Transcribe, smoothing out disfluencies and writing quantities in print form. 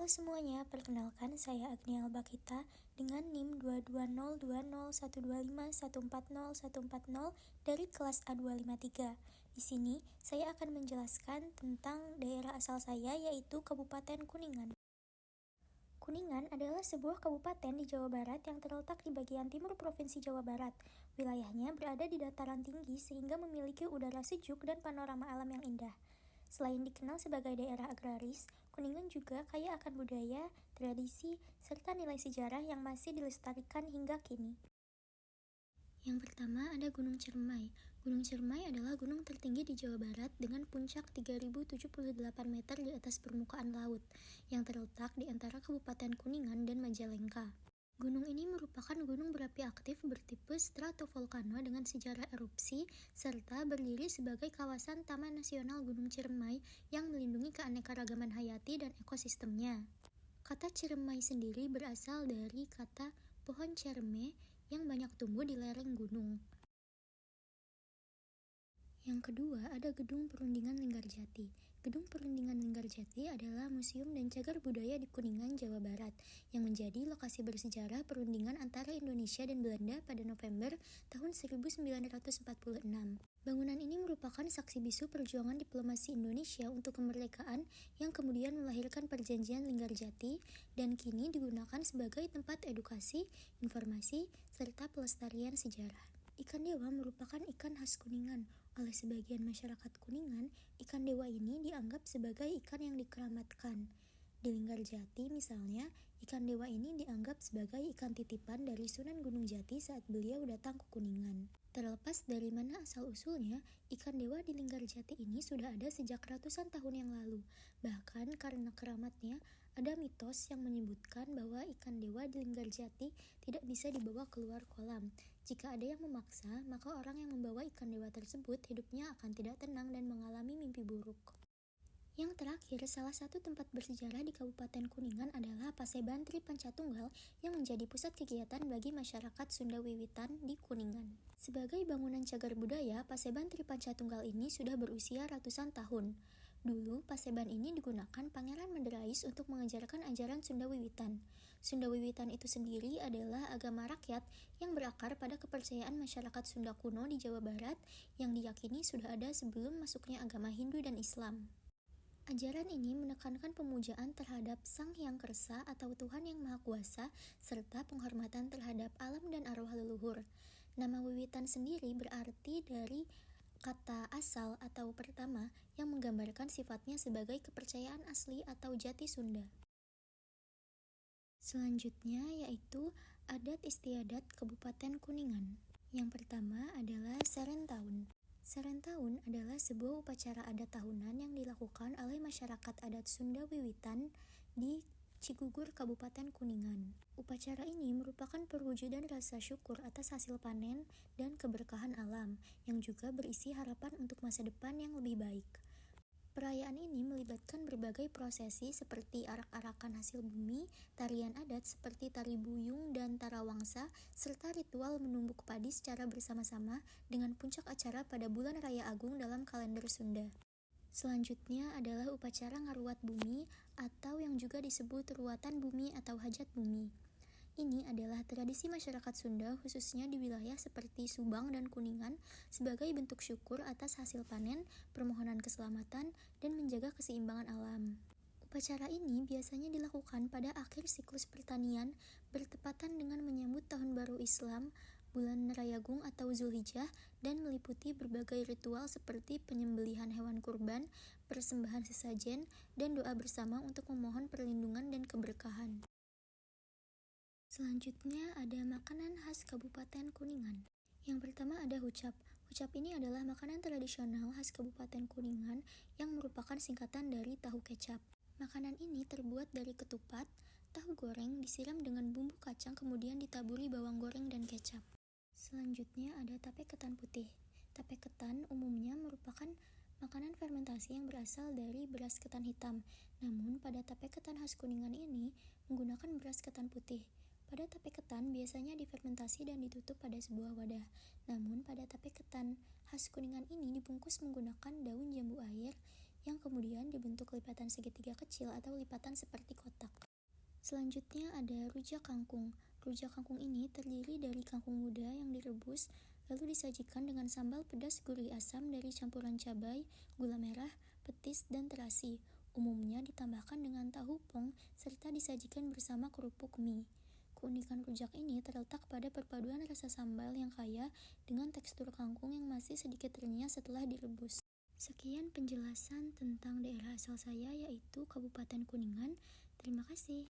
Halo semuanya, perkenalkan saya Agnia Albakita dengan NIM 22020125140 dari kelas A253. Di sini saya akan menjelaskan tentang daerah asal saya yaitu Kabupaten Kuningan. Kuningan adalah sebuah kabupaten di Jawa Barat yang terletak di bagian timur Provinsi Jawa Barat. Wilayahnya berada di dataran tinggi sehingga memiliki udara sejuk dan panorama alam yang indah. Selain dikenal sebagai daerah agraris, Kuningan juga kaya akan budaya, tradisi, serta nilai sejarah yang masih dilestarikan hingga kini. Yang pertama ada Gunung Ciremai. Gunung Ciremai adalah gunung tertinggi di Jawa Barat dengan puncak 3078 meter di atas permukaan laut, yang terletak di antara Kabupaten Kuningan dan Majalengka. Gunung ini merupakan gunung berapi aktif bertipe stratovolcano dengan sejarah erupsi, serta berdiri sebagai kawasan Taman Nasional Gunung Ciremai yang melindungi keanekaragaman hayati dan ekosistemnya. Kata Ciremai sendiri berasal dari kata pohon cereme yang banyak tumbuh di lereng gunung. Yang kedua ada Gedung Perundingan Linggarjati. Gedung Perundingan Linggarjati adalah museum dan cagar budaya di Kuningan, Jawa Barat, yang menjadi lokasi bersejarah perundingan antara Indonesia dan Belanda pada November tahun 1946. Bangunan ini merupakan saksi bisu perjuangan diplomasi Indonesia untuk kemerdekaan yang kemudian melahirkan Perjanjian Linggarjati dan kini digunakan sebagai tempat edukasi, informasi, serta pelestarian sejarah. Ikan dewa merupakan ikan khas Kuningan. Oleh sebagian masyarakat Kuningan, ikan dewa ini dianggap sebagai ikan yang dikeramatkan. Di Linggarjati misalnya, ikan dewa ini dianggap sebagai ikan titipan dari Sunan Gunung Jati saat beliau datang ke Kuningan. Terlepas dari mana asal-usulnya, ikan dewa di Linggarjati ini sudah ada sejak ratusan tahun yang lalu. Bahkan karena keramatnya, ada mitos yang menyebutkan bahwa ikan dewa di Linggarjati tidak bisa dibawa keluar kolam. Jika ada yang memaksa, maka orang yang membawa ikan dewa tersebut hidupnya akan tidak tenang dan mengalami mimpi buruk. Yang terakhir, salah satu tempat bersejarah di Kabupaten Kuningan adalah Paseban Tri Pancatunggal yang menjadi pusat kegiatan bagi masyarakat Sunda Wiwitan di Kuningan. Sebagai bangunan cagar budaya, Paseban Tri Pancatunggal ini sudah berusia ratusan tahun. Dulu, Paseban ini digunakan Pangeran Maderais untuk mengajarkan ajaran Sunda Wiwitan. Sunda Wiwitan itu sendiri adalah agama rakyat yang berakar pada kepercayaan masyarakat Sunda kuno di Jawa Barat yang diyakini sudah ada sebelum masuknya agama Hindu dan Islam. Ajaran ini menekankan pemujaan terhadap Sang Hyang Kersa atau Tuhan Yang Maha Kuasa serta penghormatan terhadap alam dan arwah leluhur. Nama Wiwitan sendiri berarti dari kata asal atau pertama yang menggambarkan sifatnya sebagai kepercayaan asli atau jati Sunda. Selanjutnya yaitu adat istiadat Kabupaten Kuningan. Yang pertama adalah Sarentaun. Sarentaun adalah sebuah upacara adat tahunan yang dilakukan oleh masyarakat adat Sunda Wiwitan di Cigugur, Kabupaten Kuningan. Upacara ini merupakan perwujudan rasa syukur atas hasil panen dan keberkahan alam, yang juga berisi harapan untuk masa depan yang lebih baik. Perayaan ini melibatkan berbagai prosesi seperti arak-arakan hasil bumi, tarian adat seperti tari buyung dan tarawangsa, serta ritual menumbuk padi secara bersama-sama dengan puncak acara pada bulan Raya Agung dalam kalender Sunda. Selanjutnya adalah upacara ngaruat bumi atau yang juga disebut ruatan bumi atau hajat bumi. Ini adalah tradisi masyarakat Sunda khususnya di wilayah seperti Subang dan Kuningan sebagai bentuk syukur atas hasil panen, permohonan keselamatan, dan menjaga keseimbangan alam. Upacara ini biasanya dilakukan pada akhir siklus pertanian bertepatan dengan menyambut Tahun Baru Islam, bulan Rayagung atau Zulhijjah, dan meliputi berbagai ritual seperti penyembelihan hewan kurban, persembahan sesajen, dan doa bersama untuk memohon perlindungan dan keberkahan. Selanjutnya ada makanan khas Kabupaten Kuningan. Yang pertama ada hucap. Hucap ini adalah makanan tradisional khas Kabupaten Kuningan yang merupakan singkatan dari tahu kecap. Makanan ini terbuat dari ketupat, tahu goreng disiram dengan bumbu kacang kemudian ditaburi bawang goreng dan kecap. Selanjutnya ada tape ketan putih. Tape ketan umumnya merupakan makanan fermentasi yang berasal dari beras ketan hitam. Namun pada tape ketan khas Kuningan ini menggunakan beras ketan putih. Pada tape ketan biasanya difermentasi dan ditutup pada sebuah wadah. Namun pada tape ketan khas Kuningan ini dibungkus menggunakan daun jambu air yang kemudian dibentuk lipatan segitiga kecil atau lipatan seperti kotak. Selanjutnya ada rujak kangkung. Rujak kangkung ini terdiri dari kangkung muda yang direbus, lalu disajikan dengan sambal pedas gurih asam dari campuran cabai, gula merah, petis, dan terasi. Umumnya ditambahkan dengan tahu pong serta disajikan bersama kerupuk mie. Keunikan rujak ini terletak pada perpaduan rasa sambal yang kaya dengan tekstur kangkung yang masih sedikit renyah setelah direbus. Sekian penjelasan tentang daerah asal saya, yaitu Kabupaten Kuningan. Terima kasih.